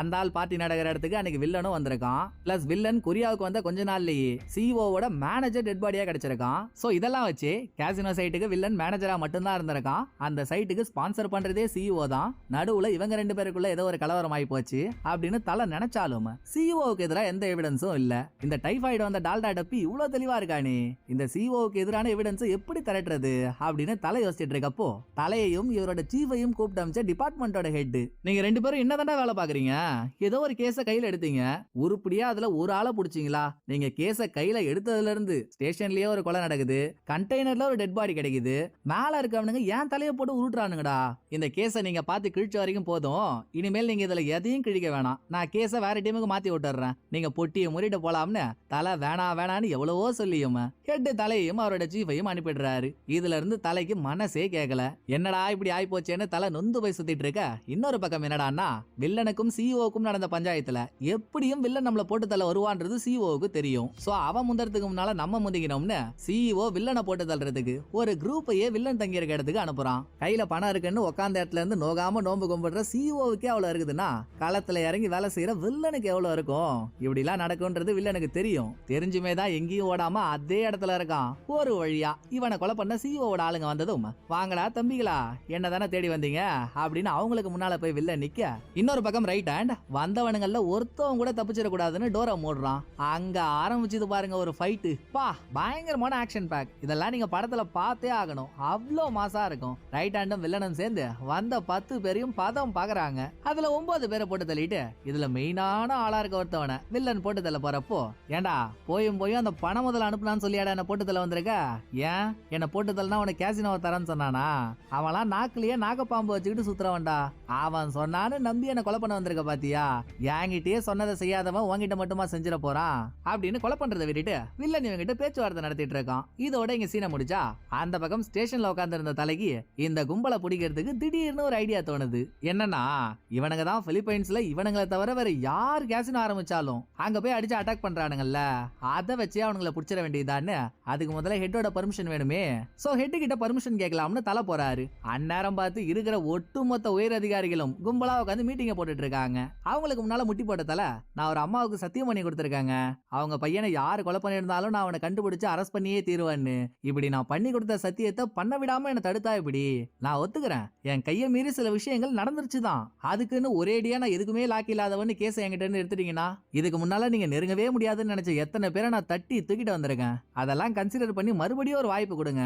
அந்த ஆள் பார்ட்டி நடக்கிற இடத்துக்கு அன்னைக்கு வில்லனும் வந்திருக்கான். பிளஸ் வில்லன் கொரியாவுக்கு வந்த கொஞ்ச நாள்லயே சிஇஓவோட மேனேஜர் டெட் பாடியா கிடைச்சிருக்கான். சோ இதெல்லாம் வச்சு கேசினோ சைட்டுக்கு வில்லன் மேனேஜரா மட்டும்தான் இருந்திருக்கான். அந்த சைட்டுக்கு ஸ்பான்சர் பண்றதே சிஇஓ தான். நடுவுல இவங்க 2 பேருக்குள்ள ஏதோ ஒரு கலவரம் ஆகி போச்சு அப்படின்னு தலை நினைச்சாலும் சிஇஓவுக்கு எதிராக எந்த எவிடன்ஸும் இல்ல. இந்த டைபாய்டு வந்த டால்டா டப்பி இவ்வளவு தெளிவா இருக்கானே, இந்த சிஇஓவுக்கு எதிரான எவிடன்ஸ் எப்படி திரட்டுறது அப்படின்னு தலை யோசிச்சுட்டு இருக்கப்போ தலையையும் இவரோட சீஃபையும் கூப்பிட்டு அமைச்ச டிபார்ட்மெண்டோட ஹெட், நீங்க 2 பேரும் என்னதான்டா வேலை பாக்குறீங்க? ஏதோ ஒரு கேஸ கையில எடுத்தீங்க, உருப்படியா அதுல ஒரு ஆளை புடிச்சீங்களா? நீங்க கேஸ கையில எடுத்ததுல இருந்து ஸ்டேஷன்லயே ஒரு கொலை நடக்குது, கண்டெய்னர்ல ஒரு டெட் பாடி கிடைக்குது, மேல இருக்கவனுங்க ஏன் தலைய போட்டு உருட்டுறானுங்கடா. இந்த கேஸ நீங்க பார்த்து கிழிச்ச வரைக்கும் போதும். இனிமேல் நீங்க இதுல எதையும் கிழிக்க வேணாம். நான் கேஸ வேற டீமுக்கு மாத்தி விட்டுறேன். நீங்க பொட்டியை முறிட்டு போலாம்னு தலை வேணான்னு எவ்வளவோ சொல்லியும் ஹெட் தலையையும் அவரோட சீஃபையும் அனுப்பிடுறாரு. இதுல இருந்து தலைக்கு மனசே கேட்கல. என்னடா இப்படி ஆயி போச்சேன்னு தலை நொந்து போய் சுத்திட்டு இருக்க. இன்னொரு பக்கம் என்னடான்னா வில்லனுக்கும் சிஇஓக்கும் நடந்த பஞ்சாயத்துல எப்படியும் வில்லன் நம்மள போட்டு தலை வருவான்றது சிஇஓவுக்கு தெரியும். சோ அவன் முந்தறதுக்கு முன்னால நம்ம முந்திக்கணும்னு சிஇஓ வில்லனை போட்டு தள்ளுறதுக்கு ஒரு குரூப்பையே வில்லன் தங்கி இருக்க இடத்துக்கு அனுப்புறான். கையில பணம் இருக்குன்னு உட்கார்ந்த இடத்துல இருந்து நோகாம நோம்பு கும்பிடுற சிஇஓவுக்கே அவ்வளவு இருக்குதுன்னா களத்துல இறங்கி வேலை செய்யற வில்லனுக்கு எவ்வளவு இருக்கும்? இப்படி எல்லாம் நடக்கும்ன்றது வில்லனுக்கு தெரியும். தெரிஞ்சுமே தான் எங்கேயும் ஓடாம அதே இடத்துல இருக்கான். ஒரு வழியா இவனை கொலை பண்ண சிஇஓவோட ஆளுங்க வந்ததும், வாங்கடா தம்பிகளா, என்ன தானே தேடி வந்தீங்க அப்படின்னு அவங்களுக்கு முன்னால போய் வில்லன் நிக்க, இன்னொரு பக்கம் ரைட் ஹேண்ட் வந்தவனுங்கள்ல ஒருத்தவங்க கூட தப்பிச்சிட கூடாதுன்னு டோரை மூடுறான். அங்க ஆரம்பிச்சது பாருங்க ஒரு ஃபைட்டு. பா, பயங்கரமான ஆக்ஷன் பேக். இதெல்லாம் நீங்க படத்துல பார்த்தே ஆகணும். அவ்வளோ மாசா இருக்கும். ரைட் ஹேண்டும் வில்லனும் சேர்ந்து வந்த 10 பேரையும் பதம் பாக்குறாங்க. அதுல 9 பேரை போட்டு தள்ளிட்டு இதுல மெயினான ஆளா இருக்க ஒருத்தவனை வில்லன் போட்டு தள்ள போறப்போ, ஏண்டா போயும் அந்த பணம் முதல்ல அனுப்புனான்னு சொல்லியாடா என்ன போட்டு தள்ள வந்திருக்க? ஏன் என்ன போட்டு தள்ளனா உனக்கு கேசினோவை தரேன்னு சொன்னானா? அவன்லாம் நாக்குலயே நாகப்பாம்பு வச்சுக்கிட்டு சுத்துறவன்டா. அவன் சொன்னான்னு நம்பி என்ன கொலை பண்ண வந்திருக்க பாத்தியா? என்கிட்டயே சொன்னதை செய்யாதவன் உன்கிட்ட மட்டுமா செஞ்சிட போறான் அப்படின்னு கொலை பண்றதை விட்டுட்டு வில்லன் இவங்கிட்ட பேச்சுவார்த்தை நடத்திட்டு இருக்கான். இதோட இங்க சீனை முடிச்சா அந்த பக்கம் ஸ்டேஷன்ல உட்கார்ந்து இருந்த தலைக்கு இந்த கும்பலை பிடிக்கிறதுக்கு திடீர்னு ஒரு ஐடியா தோணுது. என்னன்னா, இவனுங்க தான் பிலிப்பைன்ஸ்ல இவனுங்களை தவிர வேற யார் கேசினோ ஆரம்பிச்சாலும் அங்க போய் அடிச்சு அட்டாக் பண்றானுங்கல்ல, அதை வச்சே அவனுங்களை பிடிச்சிட வேண்டியதான்னு. அதுக்கு முதல்ல ஹெட்டோட பர்மிஷன் வேணுமே. சோ ஹெட் கிட்ட பர்மிஷன் கேட்கலாம்னு தலை போறாரு. அந்நேரம் பார்த்து இருக்கிற ஒட்டுமொத்த உயர் அதிகாரிகளும் கும்பலா உட்காந்து மீட்டிங்க போட்டுட்டு இருக்காங்க. அவங்களுக்கு முன்னால முட்டி போட்ட தலை, நான் ஒரு அம்மாவுக்கு சத்தியம் பண்ணி கொடுத்திருக்காங்க. அவங்க பையனை யாரு கொலை பண்ணியிருந்தாலும் நான் அவனை கண்டுபிடிச்சு அரெஸ்ட் பண்ணியே தீருவேன்னு. இப்படி நான் பண்ணி கொடுத்த சத்தியத்தை பண்ண விடாம என்ன தடுத்தா இப்படி? நான் ஒத்துக்கிறேன், என் கையை மீறி சில விஷயங்கள் நடந்துருச்சுதான். அதுக்குன்னு ஒரேடியா நான் எதுக்குமே லாக்கி இல்லாதவன்னு கேஸ் என்கிட்ட இருந்து எடுத்துட்டீங்கன்னா, இதுக்கு முன்னால நீங்க நெருங்கவே முடியாதுன்னு நினைச்ச எத்தனை பேரை நான் தட்டி தூக்கிட்டு வந்திருக்கேன். அதெல்லாம் கன்சிடர் பண்ணி மறுபடியும் ஒரு வாய்ப்பு கொடுங்க.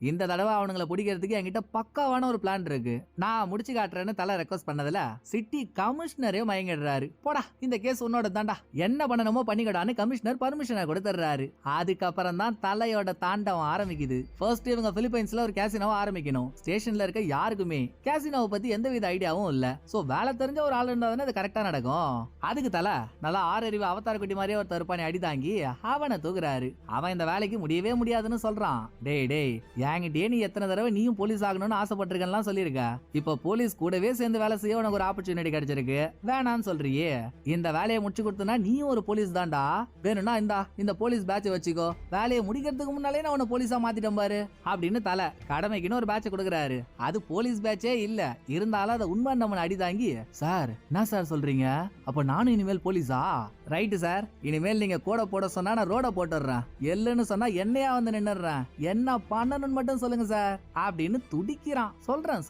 இந்த தடவை அவனுங்களை பிடிக்கிறதுக்கு என்கிட்ட பக்காவான ஒரு பிளான் இருக்கு, நான் முடிச்சு காட்டுறேன்னு தலை ரெக்வஸ்ட் பண்ணதுல சிட்டி கமிஷனரே மயங்கிடுறாரு. போடா, இந்த கேஸ் உன்னோட தாண்டா, என்ன பண்ணணுமோ பண்ணிக்கடான்னு கமிஷனர் பர்மிஷனை கொடுத்துறாரு. அதுக்கப்புறம் தான் தலையோட தாண்டவம் ஆரம்பிக்குது. ஃபர்ஸ்ட் இவங்க பிலிப்பைன்ஸ்ல ஒரு கேசினோவை ஆரம்பிக்கணும். ஸ்டேஷன்ல இருக்க யாருக்குமே கேசினோவை பத்தி எந்தவித ஐடியாவும் இல்ல. சோ வேலை தெரிஞ்ச ஒரு ஆள் இருந்தா அது கரெக்டா நடக்கும். அதுக்கு தலை நல்லா ஆறறிவு அவதார் குட்டி மாதிரியே ஒரு தருப்பானி அடி தாங்கி அவனை தூக்குறாரு. அவன் இந்த வேலைக்கு முடியவே முடியாதுன்னு சொல்றான். டேய் என்கிட்டயே நீ எத்தனை தடவை நீயும் போலீஸ் ஆகணும்னு ஆசைப்பட்டிருக்கேன் சொல்லிருக்க. இப்ப போலீஸ் கூடவே சேர்ந்து வேலை செய்ய உனக்கு ஒரு ஆப்பர்ச்சுனிட்டி கிடைச்சிருக்கு, வேணான்னு சொல்றியே. இந்த வேலையை முடிச்சு கொடுத்தனா நீயும் ஒரு போலீஸ் தான்டா. வேணும்னா இந்த போலீஸ் பேட்ச் வச்சுக்கோ, வேலையை முடிக்கிறதுக்கு முன்னாலே நான் உன்னை போலீஸா மாத்திட்டேன் பாரு அப்படின்னு தலை கடமைக்குன்னு ஒரு பேட்ச் கொடுக்கறாரு. அது போலீஸ் பேட்சே இல்ல, இருந்தாலும் அதை உண்மை நம்ம அடி தாங்கி, சார் என்ன சார் சொல்றீங்க, அப்ப நானும் இனிமேல் போலீஸா? ரைட்டு சார், இனிமேல் நீங்க கூட போட சொன்னா நான் ரோட போட்டுறேன், எல்லுன்னு சொன்னா என்னையா வந்து நின்னுறேன், என்ன பண்ணணும்னு மட்டும் சொல்லுங்க சார் அப்படின்னு துடிக்கிறான். சொல்றேன்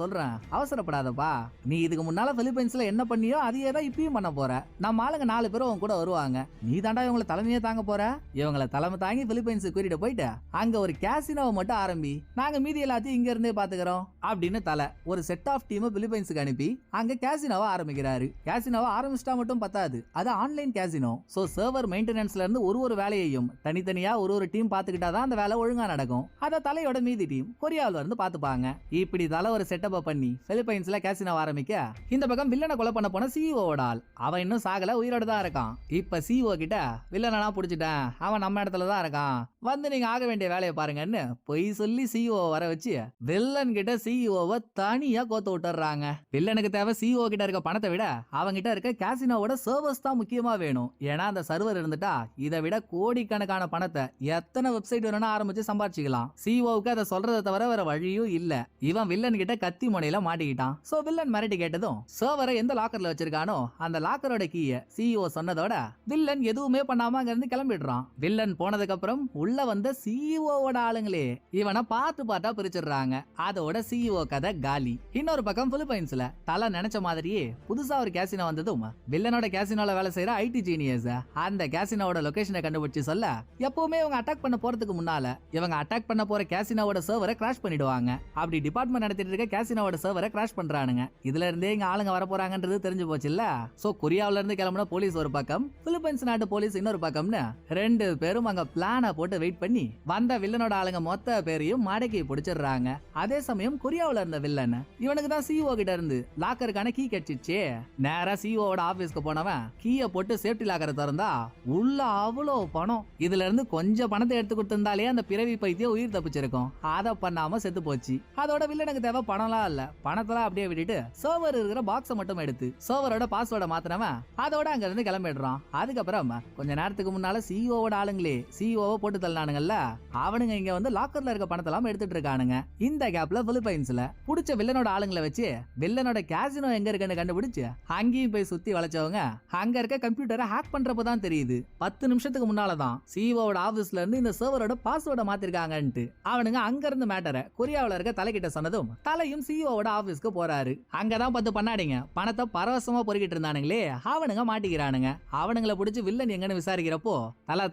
அவசரப்படாதப்பா, நீ இதுக்கு முன்னால பிலிப்பைன்ஸ்ல என்ன பண்ணியோ அதையே தான் இப்பயும் பண்ண போற. நம்ம ஆளுங்க 4 பேரும் உன் கூட வருவாங்க, நீ தாண்டா இவங்களை தலைமையே தாங்க போற. இவங்களை தலைமை தாங்கி பிலிப்பைன்ஸ் கூட்டிட்டு போயிட்டு அங்க ஒரு கேசினோவை மட்டும் ஆரம்பி, நாங்க மீதி எல்லாத்தையும் இங்க இருந்தே பாத்துக்கிறோம் அப்படின்னு தலை ஒரு செட் ஆஃப் டீம் பிலிப்பைன்ஸுக்கு அனுப்பி அங்க கேசினோவை ஆரம்பிக்கிறாரு. கேசினோவை ஆரம்பிச்சிட்டா மட்டும் பத்தாது, அது ஆன்லைன் கேசினோ. சோ சர்வர் மெயின்டெனன்ஸ்ல இருந்து ஒரு வேலையையும் தனித்தனியா ஒரு டீம் பாத்துக்கிட்டாதான் அந்த வேலை ஒழுங்கா நடக்கும். அத தலையோட மீதி டீம் கொரியால இருந்து பாத்துப்பாங்க. இப்படி தலை ஒரு செட்டப் பண்ணி பிலிப்பைன்ஸ்ல கேசினோ ஆரம்பிக்க, இந்த பக்கம் வில்லனை கொலை பண்ண போன சிஇஓட ஆள் அவன் இன்னும் சாகல, உயிரோட தான் இருக்கான். இப்ப சிஇஓ கிட்ட வில்லனா புடிச்சிட்டேன், அவன் நம்ம இடத்துல தான் இருக்கான், வந்து நீங்க ஆக வேண்டிய வேலையை பாருங்கன்னு பொய் சொல்லி சிஇஓ வர வச்சு வில்லன் கிட்ட சிஇஓவை தனியா கோத்து விட்டுறாங்க. வில்லனுக்கு தேவை சிஇஓ கிட்ட இருக்க பணத்தை விட அவங்கிட்ட இருக்க கேசினோவோட சர்வர்ஸ் தான் முக்கியமா வேணும். ஏன்னா அந்த சர்வர் இருந்துட்டா இதை விட கோடிக்கணக்கான பணத்தை எத்தனை வெப்சைட் வேணும்னு ஆரம்பிச்சு சம்பாதிச்சுக்கலாம். சிஇஓவுக்கு அதை சொல்றதை தவிர வேற வழியும் இல்ல. இவன் வில்லன் கிட்ட கத்தி முனையில மாட்டிக்கிட்டான். சோ வில்லன் மிரட்டி கேட்டதும் சர்வரை எந்த லாக்கர்ல வச்சிருக்கானோ அந்த லாக்கரோட கீயை சிஇஓ சொன்னதோட வில்லன் எதுவுமே பண்ணாம அங்க இருந்து கிளம்பிடுறான். வில்லன் போனதுக்கு அப்புறம் உள்ள வந்த சிஇஓவோட ஆளுங்களே இவனை பார்ட்டா பிரிச்சிடுறாங்க. அதோட சிஇஓ கதை காலி. இன்னொரு பக்கம் பிலிப்பைன்ஸ்ல தலை நினைச்ச மாதிரியே புதுசா ஒரு கேசினோ வந்ததும் வில்லனோட கேசினோல வேலை செய்யற ஐடி ஜீனியஸ் அந்த கேசினோட லொகேஷனை கண்டுபிடிச்சு சொல்ல, எப்பவுமே இவங்க அட்டாக் பண்ண போறதுக்கு முன்னால இவங்க அட்டாக் பண்ண போற கேசினோட சர்வரை கிராஷ் பண்ணிடுவாங்க. அப்படி டிபார்ட்மெண்ட் நடத்திட்டு இருக்க கேசினோட சர்வரை கிராஷ் பண்றானுங்க. இதுல இருந்தே இங்க ஆளுங்க வர போறாங்கன்றது தெரிஞ்சு போச்சு இல்ல. சோ கொரியாவில இருந்து கிளம்பின போலீஸ் ஒரு பக்கம், பிலிப்பைன்ஸ் நாட்டு போலீஸ் இன்னொரு பக்கம்னு 2 பேரும் அங்க பிளான போட்டு வெயிட் பண்ணி வந்த வில்லனோட ஆளுங்க மொத்த பேரையும் மடக்கி பிடிச்சிடுறாங்க. அதே சமயம் கொரியாவில இருந்த வில்லன் இவனுக்கு தான் சிஇஓ கிட்ட இருந்து லாக்கருக்கான கீ கிடைச்சிச்சு. நேரா சிஇஓட ஆபீஸ்க்கு போனவன் கீயை போட்டு சேஃப்டி லாக்கரை திறந்தா உள்ள அவ்வளோ பணம். இதுல இருந்து கொஞ்சம் பணத்தை எடுத்து கொடுத்திருந்தாலே அந்த பிறவி பைத்தியம் உயிர் தப்பிச்சிருக்கும். அதை பண்ணாம செத்து போச்சு. அதோட வில்லனுக்கு தேவை பணம்லாம் இல்ல, பணத்தெல்லாம் அப்படியே விட்டுட்டு சர்வர் இருக்கிற பாக்ஸை மட்டும் எடுத்து சர்வரோட பாஸ்வேர்டை மாத்தினவன் அதோட அங்க இருந்து கிளம்பிடுறான். அதுக்கப்புறம் கொஞ்ச நேரத்துக்கு முன்னால சிஇஓவோட ஆளுங்களே சிஇஓவை போட்டு தள்ளினானுங்கல்ல, அவனுங்க இங்க வந்து லாக்கர்ல இருக்க பணத்தெல்லாம் எடுத்துட்டு இருக்கானுங்க. இந்த கேப்ல பிலிப்பைன்ஸ்ல புடிச்ச வில்லனோட ஆளுங்களை வச்சு வில்லனோட கேசினோ எங்க இருக்குன்னு கண்டுபிடிச்சு அங்கேயும் போய் சுத்தி வளைச்சவங்க அங்க இருக்க கம்ப்யூட்டரை ஹேக் பண்றப்பதான் தெரியுது 10 நிமிஷத்துக்கு முன்னாலதான் சிஇஓவோட ஆபீஸ்ல இருந்து இந்த சர்வரோட பாஸ்வேர்டை மாத்திருக்காங்கன்ட்டு. அவனுங்க அங்க இருந்து மேட்டரை கொரியாவில இருக்க தலைகிட்ட சொன்னதும் தலையும் சிஇஓவோட ஆபீஸ்க்கு போறாரு. அங்கதான் 10 பண்ணாடிங்க பணத்தை பரவசமா பொறுக்கிட்டு இருந்தானுங்களே, அவனுங்க மாட்டிக்கிறானுங்க. அவனுங்களை பிடிச்சி வில்லன் எங்கன்னு விசாரிக்கிறப்போ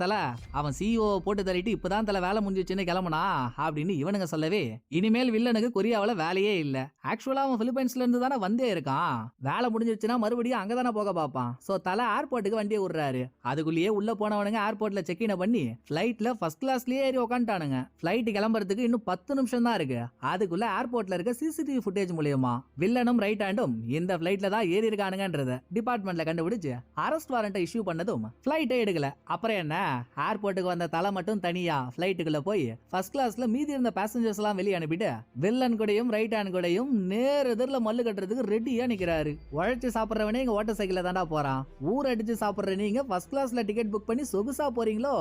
தலை அவன் சிஇஓ போட்டு தள்ளிட்டு இப்பதான் தலை வேலை முடிஞ்சிச்சுன்னு கிளம்புனா அப்படின்னு இவனுங்க சொல்லவே இனிமேல் வில்லனுக்கு கொரியாவில வேலையே இல்ல. ஆக்சுவலா அவன் பிலிப்பைன்ஸ்ல இருந்து தானே வந்தே இருக்கான். வேலை முடிஞ்சிருச்சுன்னா மறுபடியும் அங்கதானே போக பார்ப்பான். சோ தலை ஏர்போர்ட்டுக்கு வண்டியை விடுறாரு. அதுக்குள்ளேயே உள்ள போனவனுங்க ஏர்போர்ட்ல செக் இன் பண்ணி பிளைட்ல ஃபர்ஸ்ட் கிளாஸ்லயே ஏறி உட்காந்துட்டானுங்க. பிளைட் கிளம்புறதுக்கு இன்னும் 10 நிமிஷம் தான் இருக்கு. அதுக்குள்ள ஏர்போர்ட்ல இருக்க சிசிடிவி ஃபுட்டேஜ் மூலியமா வில்லனும் ரைட் ஹேண்டும் இந்த பிளைட்ல தான் ஏறி இருக்கானுங்கன்றத டிபார்ட்மெண்ட்ல கண்டுபிடிச்சு அரெஸ்ட் வாரண்ட் இஷ்யூ பண்ணதும் பிளைட்டே எடுக்கல. அப்புறம் என்ன, ஏர்போர்ட்டுக்கு வந்த தலை மட்டும் தனியா பிளைட்டுக்குள்ள போய் ஃபர்ஸ்ட் கிளாஸ்ல மீதி இருந்த பேசஞ்சர்ஸ் எல்லாம் வெளியே அனுப்பிட்டு வில்லன் கூடயும் ரைட் ஹேண்ட் கூடயும் நேர் எதிரில் மல்லு கட்டுறதுக்கு ரெடியா நிக்கிறாரு. உழைச்சு சாப்பிடுறவனே இங்க ஓட்டர் சைக்கிள்ல தாண்டா போறான். ஊர் அடிச்சு சாப்பிடுற நீங்க ஃபர்ஸ்ட் கிளாஸ்ல டிக்கெட் புக் பண்ணி சொகுசா போறீங்களோ,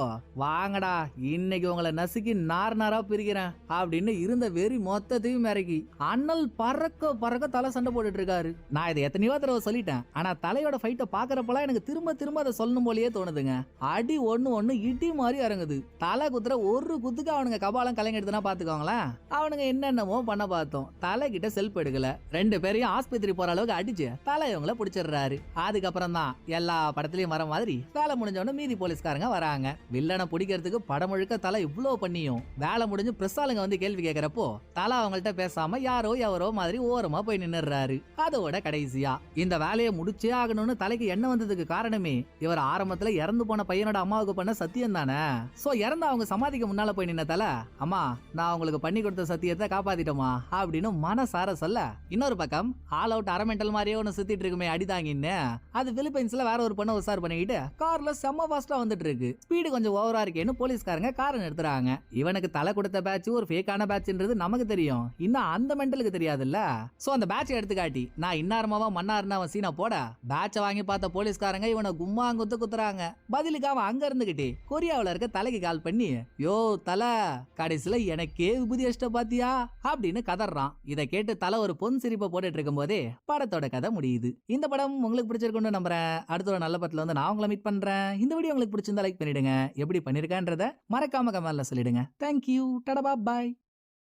வாங்கடா இன்னைக்கு உங்களை நசுக்கி நாரா பிரிக்கிறேன் அப்படின்னு இருந்த வெறி மொத்தத்தையும் மிரக்கி அண்ணல் பறக்க பறக்க தலை சண்டை போட்டுட்டு இருக்காரு. நான் இதை எத்தனையோ தடவை சொல்லிட்டேன், ஆனா தலையோட ஃபைட்டை பாக்குறப்பெல்லாம் எனக்கு திரும்ப அதை சொல்லணும் போலயே தோணுதுங்க. அடி ஒண்ணு இடி மாதிரி இறங்குது. தலை குத்துற ஒரு குத்துக்கு அவனுங்க கபாலம் கலைங்க எடுத்துனா பாத்துக்கோங்களேன். அவனுங்க என்னென்னமோ பண்ண பார்த்தோம். தலை கிட்ட செல்ஃப் எடுக்கல. 2 பேரையும் ஆஸ்பத்திரி போற அளவுக்கு அடிச்சு தலை இவங்கள பிடிச்சிடுறாரு. அதுக்கப்புறம் தான் எல்லா படத்திலயும் வர மாதிரி வேலை முடிஞ்சவன மீதி போலீஸ்காரங்க வராங்க. வில்லனை பிடிக்கிறதுக்கு படம் முழுக்க தலை இவ்வளவு பண்ணியும் வேலை முடிஞ்சு பிரஸ் ஆளுங்க வந்து கேள்வி கேட்கிறப்போ தலை அவங்கள்ட்ட பேசாம யாரோ எவரோ மாதிரி ஓரமா போய் நின்னுறாரு. அதோட கடைசியா இந்த வேலையை முடிச்சே ஆகணும்னு தலைக்கு எண்ணம் வந்ததுக்கு காரணமே இவர் ஆரம்பத்துல இறந்து போன பையனோட அம்மாவுக்கு பண்ண சத்தியம் தானே. சோ இறந்த அவங்க சமாதிக்கு முன்னால போய் நின்ன தலை, அம்மா நான் உங்களுக்கு பண்ணி கொடுத்த சத்தியத்தை காப்பாத்திட்டோமா அப்படின்னு மனசார சொல்ல, இன்னொரு பக்கம் ஆல் அவுட் அரமெண்டல் மாதிரியே ஒன்னு சுத்திட்டு இருக்குமே அடிதாங்கின்னு அது பிலிப்பைன்ஸ்ல வேற ஒரு பொண்ணை உசார் பண்ணிக்கிட்டு கார்ல செம்ம ஃபாஸ்டா வந்துட்டு இருக்கு. ஸ்பீடு கொஞ்சம் ஓவரா இருக்கேன்னு போலீஸ்காரங்க காரை நிறுத்துறாங்க. இவனுக்கு தலை கொடுத்த பேட்ச் ஒரு ஃபேக்கான பேட்ச்ன்றது நமக்கு தெரியும், இன்னும் அந்த மெண்டலுக்கு தெரியாதுல்ல. சோ அந்த பேட்ச் எடுத்து காட்டி நான் இன்னாரமாவா மன்னாருன்னு அவன் சீனா போட பேட்சை வாங்கி பார்த்த போலீஸ்காரங்க இவனை கும்மாங்குத்து குத்துறாங்க. பதிலுக்கு அவன் அங்க இருந்துகிட்டே கொரியாவில இருக்க தலைக்கு கால் பண்ணி யோ தலை கடைசியில எனக்கே விபூதி அஷ்ட பாத்தியா அப்படின்னு கதறான். இதை கேட்டு தலை ஒரு பொன் சிரிப்பை போட்டுட்டு இருக்கும் போதே படத்தோட கதை முடியுது. இந்த படம் உங்களுக்கு பிடிச்சிருக்குன்னு நம்புறேன். அடுத்த ஒரு நல்ல படத்துல வந்து நான் உங்களை மீட் பண்றேன். இந்த வீடியோ உங்களுக்கு பிடிச்சிருந்தா லைக் பண்ணிடுங்க. எப்படி பண்ணிருக்கேன்றத மறக்காம கமெண்ட்ல சொல்லிடுங்க. தேங்க்யூ, டடா பாய்.